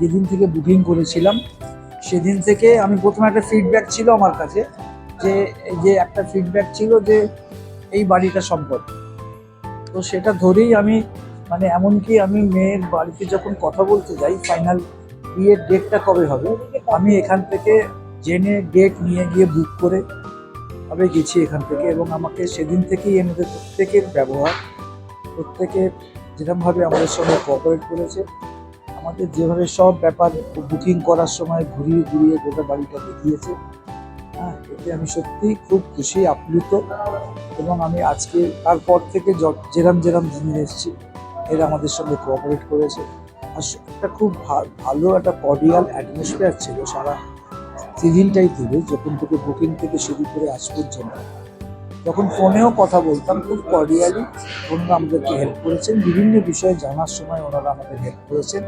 যেদিন থেকে বুকিং করেছিলাম সেদিন থেকে আমি প্রথমে একটা ফিডব্যাক ছিল আমার কাছে, যে একটা ফিডব্যাক ছিল যে এই বাড়িটা সম্পর্কে। তো সেটা ধরেই আমি মানে এমনকি আমি মেয়ের বাড়িতে যখন কথা বলতে যাই ফাইনাল বিয়ের ডেটটা কবে হবে, আমি এখান থেকে জেনে ডেট নিয়ে গিয়ে বুক করে তবে গেছি এখান থেকে। এবং আমাকে সেদিন থেকেই এনাদের প্রত্যেকের ব্যবহার, প্রত্যেকে যেরকমভাবে আমাদের সঙ্গে কোঅপারেট করেছে, আমাদের যেভাবে সব ব্যাপার বুকিং করার সময় ঘুরিয়ে ঘুরিয়ে গোটা বাড়িটা দেখিয়েছে, হ্যাঁ, এতে আমি সত্যিই খুব খুশি, আপ্লুত। এবং আমি আজকে তারপর থেকে যেরাম যেরাম দিনে এসেছি এরা আমাদের সঙ্গে কোঅপারেট করেছে। আর একটা খুব ভালো একটা কর্ডিয়াল অ্যাটমসফিয়ার ছিল সারা সিজনটাই ধরে, যখন থেকে বুকিং থেকে শুরু করে আজ পর্যন্ত। যখন ফোনেও কথা বলতাম খুব কর্ডিয়ালি ওনারা আমাদেরকে হেল্প করেছেন, বিভিন্ন বিষয়ে জানার সময় ওনারা আমাদের হেল্প করেছেন।